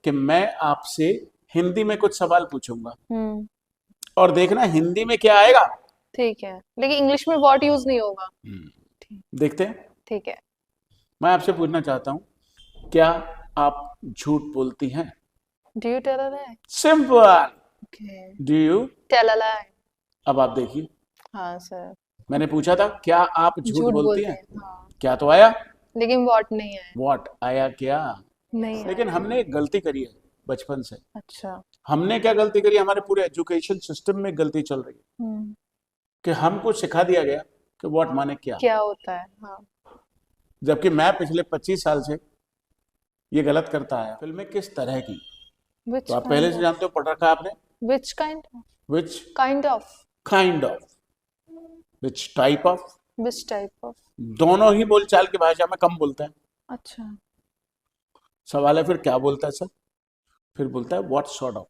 कि मैं आपसे हिंदी में कुछ सवाल पूछूंगा हम्म और देखना हिंदी में क्या आएगा। ठीक है, लेकिन इंग्लिश में व्हाट यूज नहीं होगा। ठीक। देखते हैं। ठीक है। मैं आपसे पूछना चाहता हूं, क्या आप झूठ बोलती हैं? Do you tell a lie? Simple. Okay. Do you? Tell a lie. अब आप देखिए, हाँ सर। मैंने पूछा था क्या आप झूठ झूठ बोलती बोलते हैं, हैं, हाँ। क्या तो आया। लेकिन व्हाट नहीं है। व्हाट आया क्या। नहीं लेकिन आया। हमने एक गलती करी है बचपन से। अच्छा। हमने क्या गलती करी, हमारे पूरे एजुकेशन सिस्टम में गलती चल रही है हम्म कि हमको सिखा दिया गया कि व्हाट माने क्या। क्या होता है, हाँ। जबकि मैं पिछले 25 साल से ये गलत करता आया। फिल्में किस तरह की, तो विच आप पहले काइंड से ऑफ? जानते हो, पढ़ रखा आपने। Which kind? Which kind of. Kind of, which type of, which type of? दोनों ही बोलचाल की भाषा में कम बोलते हैं। अच्छा। सवाल है फिर क्या बोलता है सर, फिर बोलता है what sort of.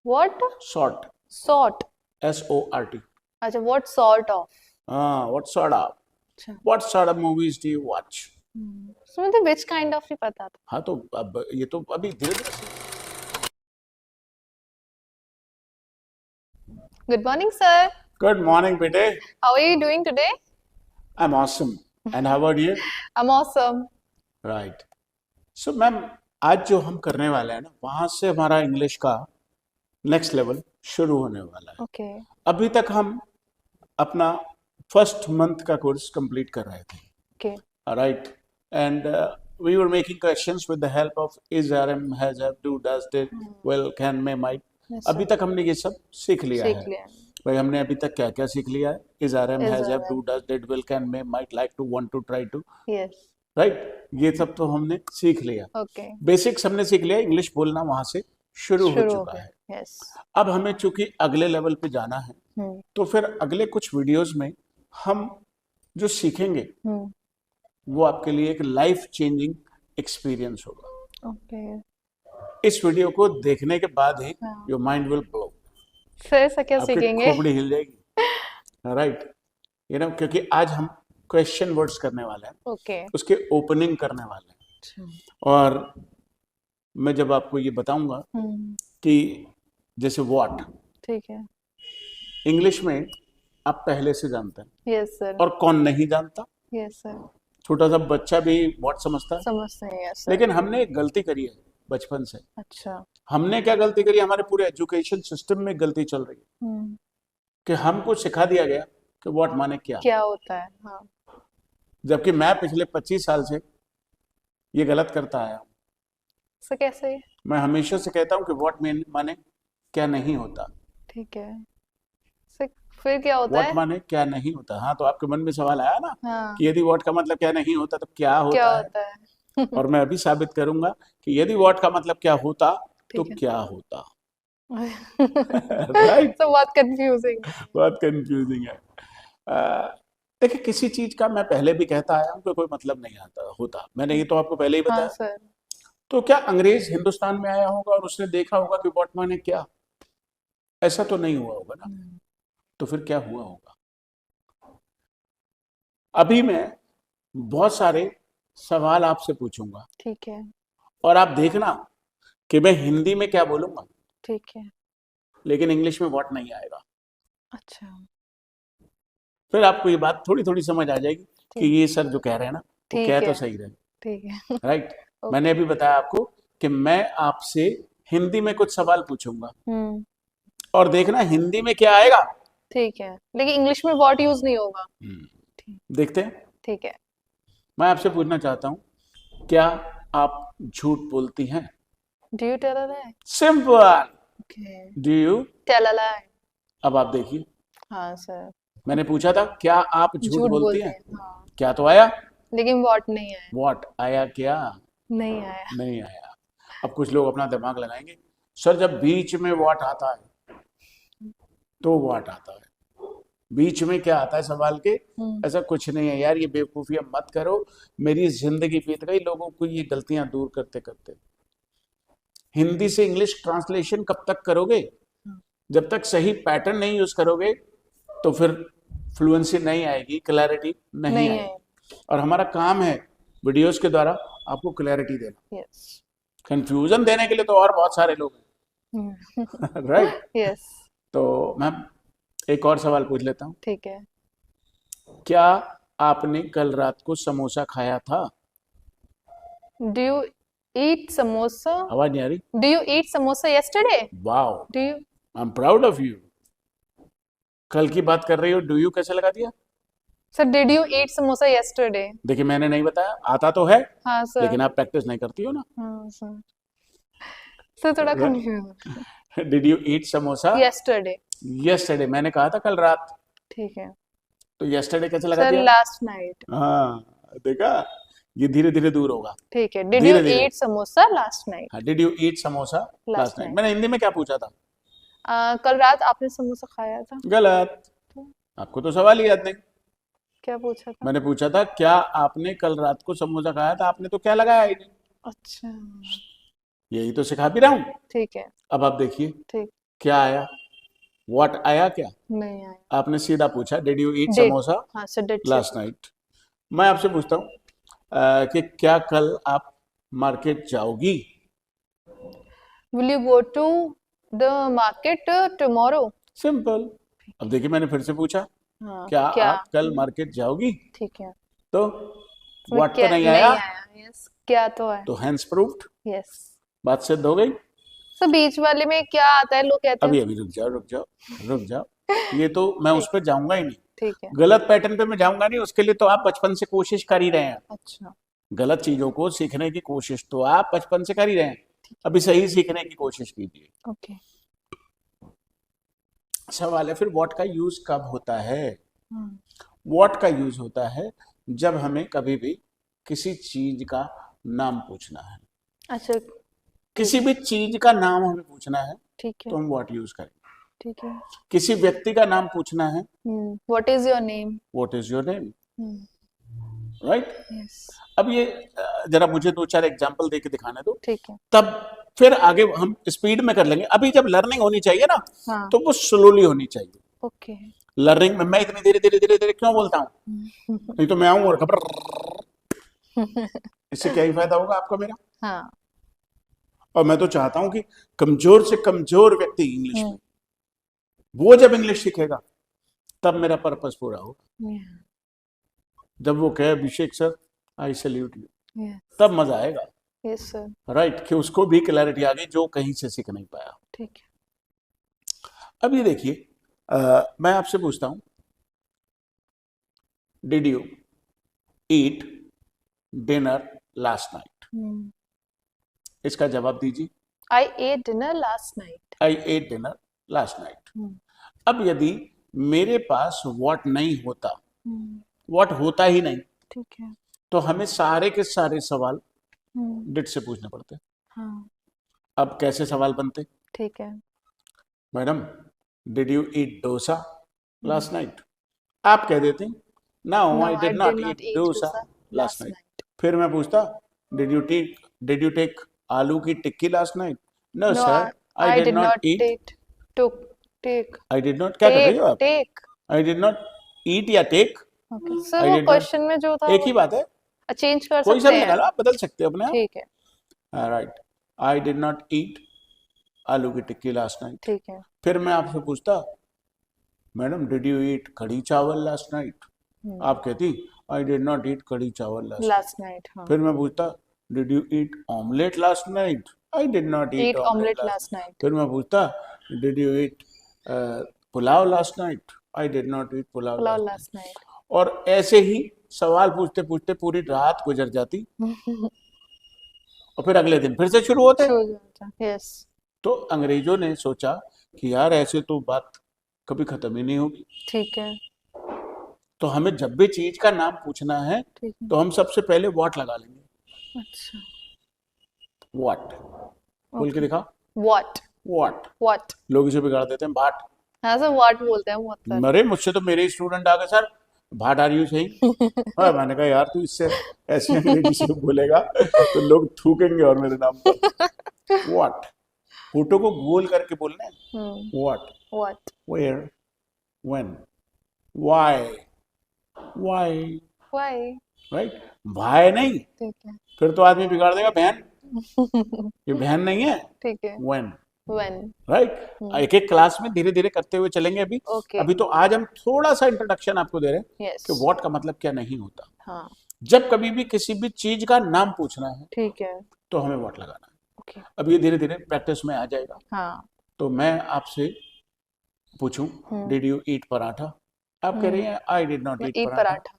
What? Sort, sort? SORT। अच्छा, व्हाट सॉर्ट ऑफ? हाँ, व्हाट सॉर्ट ऑफ, अच्छा। What sort of movies do you watch. So मुझे विच काइंड ऑफ ही पता था। हाँ तो अब ये तो अभी धीरे धीरे। Good morning sir. Good morning बेटे। How are you doing today? I am awesome and how are you. I am awesome. Right. So ma'am, आज जो हम करने वाले हैं ना, वहां से हमारा इंग्लिश का नेक्स्ट लेवल शुरू होने वाला है। ओके। अभी तक हम अपना फर्स्ट मंथ का कोर्स कंप्लीट कर रहे थे। Okay. Right. And we were making questions with the help of is, RM, has, have, do, does, did, will, can, may, might। Yes अभी सर। तक हमने ये सब सीख लिया है। सीख लिया। भाई हमने अभी तक क्या क्या सीख लिया है, is, RM, is has, have, are do, does, did, will, can, may, might, like to, want to, try to। Yes. Right, ये सब तो हमने सीख लिया। ओके। बेसिक्स हमने सीख लिया, इंग्लिश बोलना वहां से शुरू हो शुरू हो चुका है। गया। यस। अब हमें चूंकि अगले लेवल पे जाना है, हम्म तो फिर अगले कुछ वीडियोस में हम जो सीखेंगे हम्म वो आपके लिए एक लाइफ चेंजिंग एक्सपीरियंस होगा। ओके। इस वीडियो को देखने के बाद ही हाँ। Your mind will blow, sir ऐसा क्या आपकी सीखेंगे? खोपड़ी हिल जाएगी। राइट, क्योंकि आज हम क्वेश्चन वर्ड्स करने वाले हैं, ओके। उसके ओपनिंग करने वाले हैं। अच्छा। और मैं जब आपको ये बताऊंगा कि जैसे व्हाट ठीक है। इंग्लिश में आप पहले से जानते हैं, यस सर। और कौन नहीं जानता। Yes sir. छोटा सा बच्चा भी व्हाट समझता है। समझते हैं, यस सर। लेकिन हमने एक गलती करी है बचपन से। अच्छा। हमने क्या गलती करी, हमारे पूरे एजुकेशन सिस्टम में गलती चल रही है कि हमको सिखा दिया गया कि व्हाट माने क्या। क्या होता है, हाँ। जबकि मैं पिछले 25 साल से ये गलत करता आया हूँ। सर कैसे? मैं हमेशा से कहता हूँ कि व्हाट माने क्या नहीं होता। ठीक है। सर फिर क्या होता व्हाट है? माने क्या नहीं होता। हाँ, तो आपके मन में सवाल आया ना हाँ। कि यदि व्हाट का मतलब क्या नहीं होता तो क्या क्या होता है। होता है? और मैं अभी साबित करूंगा कि यदि व्हाट का मतलब क्या होता तो ठीक है। क्या होता। राइट। तो बहुत कंफ्यूजिंग। बहुत कंफ्यूजिंग है। देखिए, किसी चीज का मैं पहले भी कहता आया हूँ कि कोई मतलब नहीं आता होता, मैंने ये तो आपको पहले ही हाँ बताया। सर। तो क्या अंग्रेज हिंदुस्तान में आया होगा और उसने देखा होगा कि व्हाट माने क्या, ऐसा तो नहीं हुआ होगा ना। तो फिर क्या हुआ होगा। अभी मैं बहुत सारे सवाल आपसे पूछूंगा ठीक है। और आप देखना कि मैं हिंदी में क्या बोलूंगा, ठीक है। लेकिन इंग्लिश में व्हाट नहीं आएगा। अच्छा। फिर आपको ये बात थोड़ी थोड़ी समझ आ जाएगी कि ठीक। ये सर जो कह रहे हैं ना वो कह ठीक तो है। सही रहे। ठीक है। राइट। ओके। मैंने अभी बताया आपको कि मैं आपसे हिंदी में कुछ सवाल पूछूंगा और देखना हिंदी में क्या आएगा। ठीक है, लेकिन इंग्लिश में व्हाट यूज नहीं होगा। ठीक। देखते हैं। ठीक है। मैं आपसे पूछना चाहता हूं, क्या आप झूठ बोलती हैं? Do you tell a lie? Simple. Okay. Do you? Tell a lie. अब आप देखिए, हाँ सर। मैंने पूछा था क्या आप झूठ झूठ बोलती बोलते हैं, हैं, हाँ। क्या तो आया। लेकिन व्हाट नहीं आया। व्हाट आया क्या। नहीं आया। नहीं आया। अब कुछ लोग अपना दिमाग लगाएंगे, सर जब बीच में व्हाट आता है तो व्हाट आता है। बीच में क्या आता है सवाल के, ऐसा कुछ नहीं है यार, ये बेवकूफियां मत करो। मेरी जिंदगी बीत गई लोगों को ये गलतियां दूर करते करते। हिंदी से इंग्लिश ट्रांसलेशन कब तक करोगे, जब तक सही पैटर्न नहीं यूज करोगे तो फिर फ्लुएंसी नहीं आएगी, क्लैरिटी नहीं नहीं आया। आएगी। और हमारा काम है वीडियोस के द्वारा आपको क्लैरिटी देना। यस। कंफ्यूजन देने के लिए तो और बहुत सारे लोग हैं। राइट। यस, तो मैम एक और सवाल पूछ लेता हूँ। ठीक है। क्या आपने कल रात को समोसा खाया था? Do you eat samosa? आवाज नहीं आ रही। Do you eat samosa yesterday? Wow, do you? I am proud of you. कल की बात कर रही हो, डू यू कैसे लगा दिया? Sir, did you eat samosa yesterday? देखिए मैंने नहीं बताया, आता तो है हाँ सर। लेकिन आप प्रैक्टिस नहीं करती हो ना। हाँ सर। सर थोड़ा confuse. Did you eat samosa yesterday. Yesterday? मैंने कहा था कल रात, ठीक है तो यस्टरडे कैसे लगा सर। दिया? Last night. हाँ, देखा, ये धीरे धीरे दूर होगा। ठीक है, डिड यू धीरे धीरे। ईट समोसा लास्ट नाइट? हाँ, did you eat samosa Last last night. night. मैंने हिंदी में क्या पूछा था? कल रात आपने समोसा खाया था? गलत। आपको तो सवाल ही याद नहीं। क्या पूछा था? मैंने पूछा था क्या आपने कल रात को समोसा खाया था, आपने तो क्या लगाया ही नहीं। अच्छा, यही तो सिखा भी रहा हूँ। ठीक है। अब आप देखिए ठीक। क्या आया, व्हाट आया क्या? नहीं आया। आपने सीधा पूछा did you eat Did. Samosa हाँ सर, डिड लास्ट नाइट। मैं आपसे पूछता हूँ कि क्या कल आप मार्केट जाओगी? Will you go to the market tomorrow? Simple. अब देखिए मैंने फिर से पूछा हाँ, क्या क्या? आप कल मार्केट जाओगी, ठीक है। तो इसमें व्हाट तो क्या नहीं नहीं आया, आया? यस, क्या तो है। तो हैंस प्रूव्ड। यस। बात सिद्ध हो गई। सर बीच वाले में क्या आता है, लोग कहते अभी हैं? अभी रुक जाओ रुक जाओ रुक जाओ, ये तो मैं उस पर जाऊंगा ही नहीं। ठीक है। गलत पैटर्न पे मैं जाऊंगा नहीं, उसके लिए तो आप बचपन से कोशिश कर ही रहे हैं। अच्छा, गलत चीजों को सीखने की कोशिश तो आप बचपन से कर ही रहे हैं, अभी सही सीखने की कोशिश कीजिए। ओके। सवाल है फिर व्हाट का यूज कब होता है? हम्म, व्हाट का यूज होता है जब हमें कभी भी किसी चीज का नाम पूछना है, अच्छा, किसी भी चीज का नाम हमें पूछना है ठीक तो है। हम व्हाट यूज करेंगे। ठीक है। किसी व्यक्ति का नाम पूछना है, what is your name? What is your name, hmm, right. Yes, अब ये जरा मुझे दो चार एग्जांपल दे के दिखाने दो, ठीक है। तब फिर आगे हम स्पीड में कर लेंगे। अभी जब लर्निंग होनी चाहिए ना, हाँ, तो वो स्लोली होनी चाहिए। ओके। लर्निंग में मैं इतनी धीरे धीरे धीरे धीरे क्यों बोलता हूँ? नहीं तो मैं आऊं और खबर, इससे क्या ही फायदा होगा आपको मेरा। हाँ। और मैं तो चाहता हूं कि कमजोर से कमजोर व्यक्ति इंग्लिश में, हम्म, वो जब इंग्लिश सीखेगा तब मेरा पर्पस पूरा होगा। yeah, जब वो कहे Abhishek sir I salute you, yes, तब मजा आएगा। yes sir, राइट, कि उसको भी क्लैरिटी आ गई जो कहीं से सीख नहीं पाया। ठीक है। अब ये देखिए, मैं आपसे पूछता हूं did you eat dinner last night? इसका जवाब दीजिए। I ate dinner last night. I at dinner last night. अब यदि मेरे पास व्हाट नहीं होता, व्हाट होता ही नहीं, ठीक है। तो हमें सारे के सारे सवाल हम्म, डिड से पूछने पड़ते। हाँ, अब कैसे सवाल बनते? ठीक है। Madam did you eat dosa last night? आप कह देते नो No, I I did did not not eat eat dosa dosa last last night. night. फिर मैं पूछता डिड यू टेक आलू की tikki last night? No No, sir I I did did not not eat. take. I did not, क्या कर रही हो आप? Take. I did not eat या टेक, Okay. सर आई वो डिड नॉट, क्वेश्चन में जो था एक ही बात है, चेंज कर कोई सा सकते भी लगा हैं। लो, आप बदल सकते हो अपने आप। ठीक है, राइट, आई डिड नॉट ईट आलू की टिक्की लास्ट नाइट। ठीक है। फिर मैं आपसे पूछता मैडम डिड यू ईट कढ़ी चावल लास्ट नाइट? आप कहती आई डिड नॉट ईट कढ़ी चावल लास्ट नाइट। लास्ट नाइट, हाँ। फिर मैं पूछता did you eat omelette last night? I did not eat Eat omelette omelette last. last night. फिर मैं पूछता did you eat pulao last night? I did not eat pulao Pulao last. last night. और ऐसे ही सवाल पूछते पूछते पूरी रात गुजर जाती, और फिर अगले दिन फिर से शुरू होते। Sure, जाता। Yes. तो अंग्रेजों ने सोचा कि यार ऐसे तो बात कभी खत्म ही नहीं होगी, ठीक है, तो हमें जब भी चीज का नाम पूछना है ठीक है। तो हम सबसे पहले व्हाट लगा लेंगे। अच्छा, व्हाट बोल के दिखा, what? व्हाट। What? लोग इसे बिगाड़ देते हैं भाट। हाँ सर, what बोलते हैं बहुत सर। अरे मुझसे तो मेरे स्टूडेंट आ गए सर भाट आर यू सही। हाँ, मैंने कहा यार तू इससे ऐसे अंग्रेजी से बोलेगा तो लोग थूकेंगे और मेरे नाम पर। व्हाट, फोटो को गोल करके बोलना है। What, What? Where, when, why, why, Why? Right, भाई नहीं, ठीक है। फिर तो आदमी बिगाड़ देगा बहन। ये वहन नहीं है, ठीक है। when, When. राइट। एक एक क्लास में धीरे धीरे करते हुए चलेंगे अभी। Okay. अभी तो आज हम थोड़ा सा इंट्रोडक्शन आपको दे रहे हैं Yes. कि व्हाट का मतलब क्या नहीं होता। हाँ जब कभी भी किसी भी चीज का नाम पूछना है ठीक है। तो हमें व्हाट लगाना है। Okay. अब ये धीरे धीरे प्रैक्टिस में आ जाएगा। हाँ। तो मैं आपसे पूछूं, डिड यू ईट पराठा? आप कह रही हैं आई डिड नॉट मैं ईट ईट पराठा। पराठा।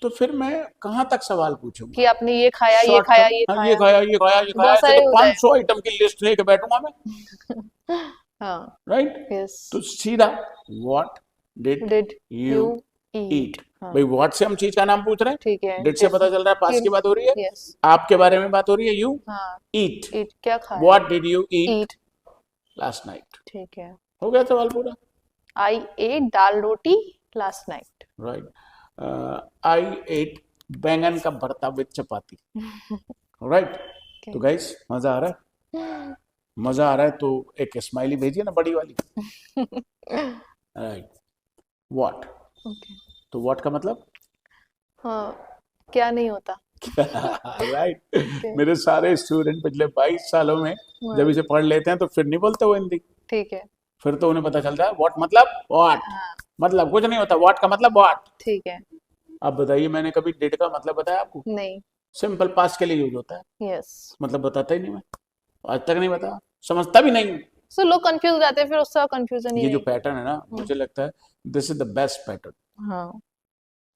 तो फिर मैं कहाँ तक सवाल पूछूंगा? कि आपने ये खाया, ये शॉर्ट खाया, कट, ये हाँ, ये खाया। खाया, ये खाया, ये खाया, बहुत ऐसे सारे तो हो 500 आइटम की लिस्ट लेके बैठूंगा मैं, हाँ। राइट। Yes. तो सीधा what did Did you you eat? ईट। हाँ भाई व्हाट से हम चीज का नाम पूछ रहे हैं, ठीक है। डिड से पता चल रहा है पास की बात हो रही है, Yes. आपके बारे में बात हो रही है, यू हाँ ईट। eat क्या खाया? What did you eat Eat. Last night? ठीक है। हो गया सवाल पूरा, I ate दाल रोटी last night. Right. I ate बैंगन का भरता विद चपाती, राइट। तो गाइस मजा आ रहा है? मजा आ रहा है तो एक स्माइली भेजिए ना, बड़ी वाली, राइट। What, Okay. तो व्हाट का मतलब हाँ क्या नहीं होता? राइट। Okay. मेरे सारे स्टूडेंट पिछले 22 सालों में जब इसे पढ़ लेते हैं तो फिर नहीं बोलते वो हिंदी, ठीक है। फिर तो उन्हें पता चलता है व्हाट मतलब व्हाट, हाँ मतलब कुछ नहीं होता, व्हाट का मतलब व्हाट। ठीक है। अब बताइए, मैंने कभी डिड का मतलब बताया आपको? नहीं। सिंपल पास्ट के लिए यूज होता है, Yes. मतलब बताता ही नहीं मैं, आज तक नहीं बताया, समझता भी नहीं। So लोग कंफ्यूज हो जाते हैं, फिर उसका कंफ्यूजन ही ये जो नहीं। पैटर्न है ना, मुझे लगता है this is the best pattern हाँ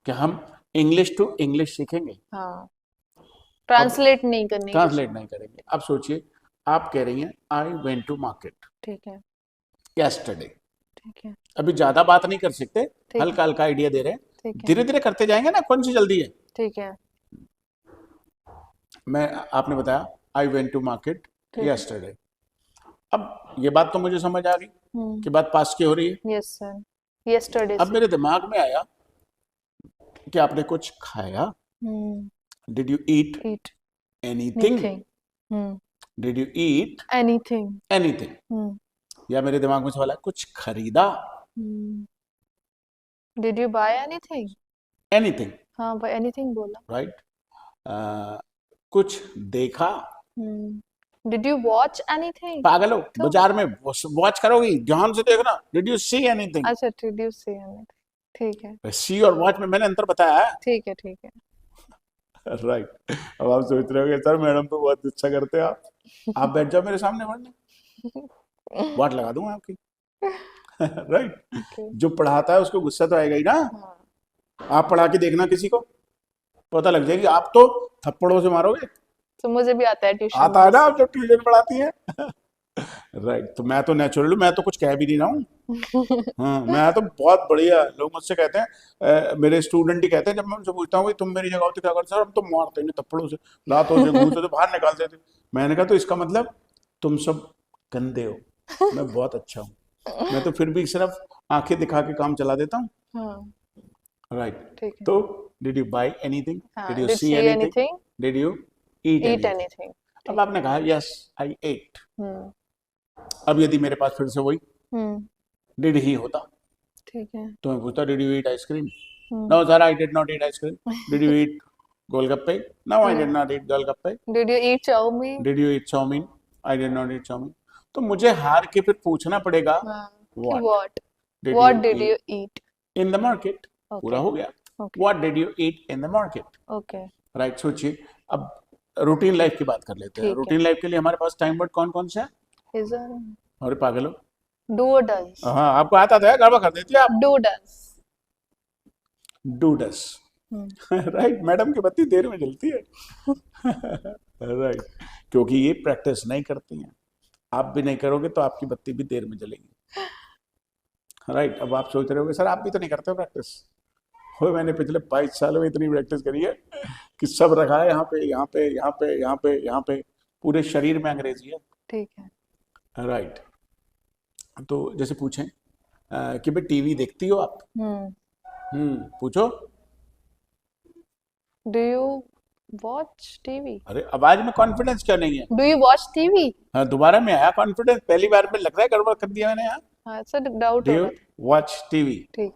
कि हम इंग्लिश टू इंग्लिश सीखेंगे, हाँ ट्रांसलेट नहीं करनी ट्रांसलेट नहीं करेंगे। अब सोचिए, आप कह रही हैं आई वेंट टू मार्केट ठीक है। यस्टरडे। ठीक है। अभी ज्यादा बात नहीं कर सकते, ठीक हल्का हल्का आइडिया दे रहे हैं, ठीक है। धीरे धीरे करते जाएंगे ना, कौन सी जल्दी है। ठीक है। मैं, आपने बताया आई वेंट टू मार्केट ठीक है। यस्टरडे। अब ये बात तो मुझे समझ आ गई कि बात पास्ट की हो रही है। Yes sir. यस्टरडे अब मेरे दिमाग में आया कि आपने कुछ खाया, did you eat eat anything, anything. Did you eat anything. Anything, या मेरे दिमाग में सवाल है कुछ खरीदा, did you buy anything? Anything, हाँ बाय एनीथिंग बोला। राइट। कुछ देखा, डिड यू वॉच एनीथिंग? पागल हो, बाजार में वॉच करोगी, ध्यान से देखना, डिड यू सी एनीथिंग। अच्छा डिड यू सी एनीथिंग, ठीक है। सी और वॉच में मैंने अंतर बताया है, ठीक है। ठीक है। राइट। अब आप सोच रहे होगे सर मैडम तो बहुत अच्छा करते हैं आप बैठ जाओ मेरे सामने पढ़ने, वाट लगा दूंगा आपकी, राइट। Okay. जो पढ़ाता है उसको गुस्सा तो आएगा ही ना। हाँ आप पढ़ा के देखना, किसी को पता लग जाएगी, आप तो थप्पड़ों से मारोगे। तो मुझे भी आता है ट्यूशन। आता है ना, आप जब ट्यूशन पढ़ाती हैं, राइट। तो मैं तो नेचुरल हूँ, मैं तो कुछ कह भी नहीं रहा हूँ, हाँ मैं तो बहुत बढ़िया। लोग मुझसे कहते हैं, मेरे स्टूडेंट ही कहते हैं, जब मैं उनसे पूछता हूँ तुम मेरी जगह होती क्या करते? सर हम तो मारते नहीं, थप्पड़ों से, लातों से, घूंसों से बाहर निकाल देते। मैंने कहा तो इसका मतलब तुम सब गंदे हो, मैं बहुत अच्छा हूँ, मैं तो फिर भी सिर्फ आंखें दिखा के काम चला देता हूँ, हाँ राइट। ठीक है। तो डिड यू बाय एनीथिंग, हाँ did you did see see anything, anything? Did you eat eat anything. Anything. अब आपने कहा यस आई एट, अब यदि मेरे पास फिर से वही डिड ही होता ठीक है। तो मैं पूछता did you eat ice cream? No sir I did not eat ice cream. Did you eat golgappe? No I did not eat golgappe. Did you eat chow mein? Did you eat chow mein? I did not eat chow mein. तो मुझे हार के फिर पूछना पड़ेगा what what what did you eat in the market. पूरा हो गया, what did you eat in the market, okay. Right. सोचिए, अब रूटीन लाइफ की बात कर लेते हैं। ठीक है। रूटीन लाइफ के लिए हमारे पास टाइम वर्ड कौन कौन सा है? इज अरे पागल हो, डू और डज? हाँ आपको आता था, गड़बड़ कर देती है आप। Do does. Do does, right. Madam की बत्ती देर में जलती है, राइट, क्योंकि ये प्रैक्टिस नहीं करती हैं। आप भी नहीं करोगे तो आपकी बत्ती भी देर में जलेगी, राइट। अब आप सोच रहे होगे सर आप भी तो नहीं करते हो प्रैक्टिस। हो, मैंने पिछले 22 सालों में इतनी प्रैक्टिस करी है कि सब रखा है यहाँ पे, यहाँ पे, यहाँ पे, यहाँ पे, यहाँ पे, पूरे शरीर में अंग्रेजी है, ठीक है। राइट। तो जैसे पूछें कि भाई टीवी देखती हो आप? पूछो। Do you watch TV? अरे आवाज में कॉन्फिडेंस क्या नहीं है? Do you watch TV? हाँ दोबारा में आया कॉन्फिडेंस, पहली बार में लग रहा है गड़बड़ कर दिया मैंने यहाँ। हाँ सर डाउट डू हो यू रहा है। Watch TV? ठीक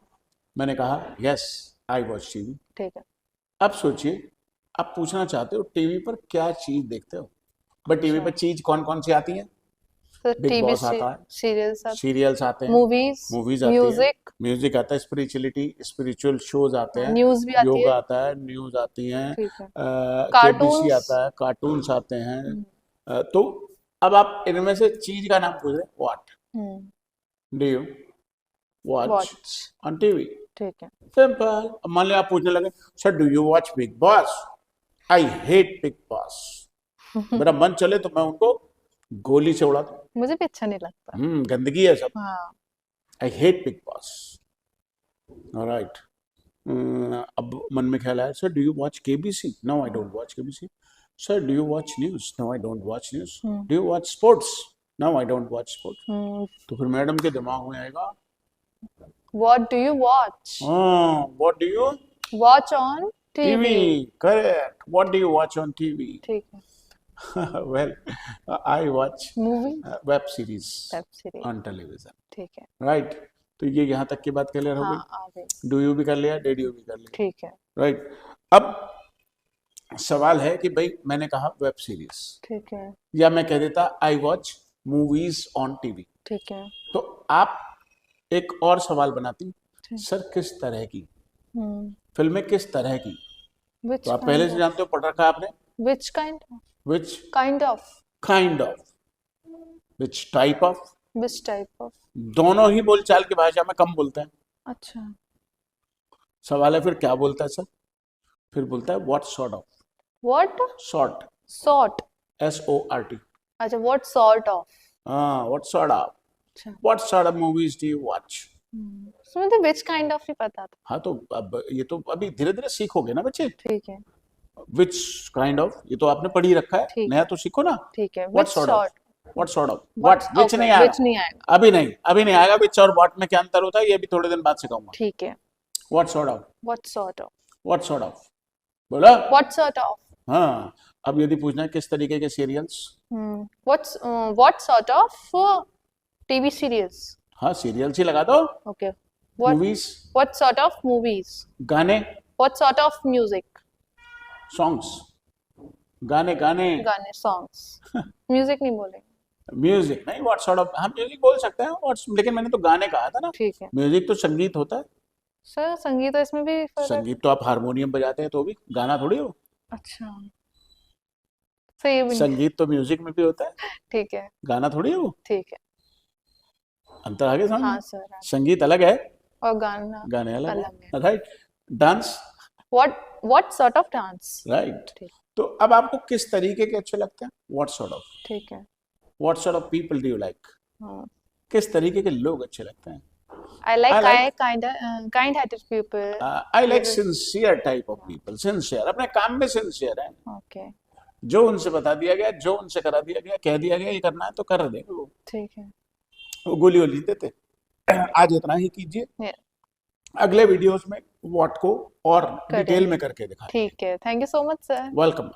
मैंने कहा यस आई वॉच टीवी। ठीक है। अब सोचिए, आप पूछना चाहते हो टीवी पर क्या चीज देखते हो? बट टीवी अच्छा। पे चीज कौन कौन सी आती है? तो बिग टीवी बॉस आता है, सीरियल्स, सीरियल्स आते हैं, मूवीज, मूवीज आती है, म्यूजिक, म्यूजिक आता है, स्पिरिचुअल शोज आते हैं, न्यूज भी आती योगा है। आता है, न्यूज आती हैं, ठीक है। KBC cartoons. आता है, कार्टून्स आते हैं। तो अब आप इनमें से चीज का नाम पूछ रहे हैं, what do you watch watch. On TV? ठीक है। सिंपल। अब मान लिया आप पूछने लगे, sir do you watch big boss? I hate Bigg boss. मेरा मन चले तो मैं उनको गोली से उड़ा दूं। मुझे भी अच्छा नहीं लगता। गंदगी है सब। हाँ। I hate Bigg Boss. Right. अब मन में ख्याल आया, sir do you watch KBC? No I don't watch KBC. Sir do you watch news? No I don't watch news. Do you watch sports? No I don't watch sports. तो फिर madam के दिमाग में आएगा, What do you watch? What do you Watch on TV? TV. Correct. What do you watch on TV? ठीक है। Well, I watch movie, web series web series. on television, ठीक है। right? तो ये यहाँ तक की बात क्लियर हो हाँ, गई। आ गई। डू यू भी कर लिया, डेड यू भी कर लिया, ठीक है। राइट? अब सवाल है कि भाई मैंने कहा वेब सीरीज, ठीक है। या मैं कह देता I watch movies on TV, ठीक है। तो आप एक और सवाल बनाती, ठीक। सर किस तरह की फिल्में, किस तरह की? Which तो आप पहले से जानते हो, पढ़ रखा आपने, Which kind? Which Kind of. Kind of, which type of, Which type of? दोनों ही बोलचाल की भाषा में कम बोलते हैं। अच्छा। सवाल है फिर क्या बोलता है सर? फिर बोलता है what sort of, What? Sort, Sort. SORT। अच्छा, what sort of? हाँ, व्हाट सॉर्ट ऑफ, अच्छा। What sort of movies do you watch? तो मुझे which kind of ही पता था। हाँ, तो अब ये तो अभी धीरे धीरे सीखोगे ना बच्चे। ठीक है। विच काइंड ऑफ, ये तो आपने पढ़ ही रखा है, ठीक नया तो सीखो ना। ठीक है। What Which sort of, sort? What sort of, What? What, which Okay, नहीं आएगा, which नहीं आएगा। अभी नहीं, अभी नहीं आएगा। विच और व्हाट में क्या अंतर होता है ये भी थोड़े दिन बाद सिखाऊंगा। ठीक है। What sort of, What sort of? What sort of, बोला। What sort of? हाँ, अब यदि पूछना है किस तरीके के serials, What sort of TV series? हाँ सीरियल्स ही लगा दो। Okay. What movies, What sort of movies? गाने, What sort of music? Songs, गाने गाने, गाने, songs. Music नहीं बोलेंगे। म्यूजिक नहीं, व्हाट सॉर्ट ऑफ, हम म्यूजिक बोल सकते हैं व्हाट्स, लेकिन मैंने तो गाने कहा था ना। ठीक है। म्यूजिक तो संगीत होता है। सर संगीत तो इसमें भी फर्क है। संगीत तो आप हारमोनियम बजाते हैं तो भी गाना थोड़ी हो। अच्छा। सही भी नहीं। संगीत तो म्यूजिक में भी होता है, ठीक है। गाना थोड़ी हो। ठीक है। अंतर आगे समझ में? हाँ सर। हाँ। संगीत अलग है, और गाना गाने अलग अलग है, right? Dance, What sort of dance? Right? ठीक। तो अब आपको किस तरीके के अच्छे लगते हैं? व्हाट सॉर्ट ऑफ, ठीक है। What sort of people do you like? हाँ। किस तरीके के लोग अच्छे लगते हैं? I like I like- kind-hearted people. I like sincere type of people. Sincere, अपने काम में सिंसियर है। Okay. जो उनसे बता दिया गया, जो उनसे करा दिया गया, कह दिया गया ये करना है तो कर देंगे वो ठीक है। गोली वोली देते। आज इतना ही कीजिए, Yeah. अगले वीडियोस में व्हाट को और करेंगे। डिटेल में करके दिखाएं। ठीक है। Thank you so much, sir. Welcome.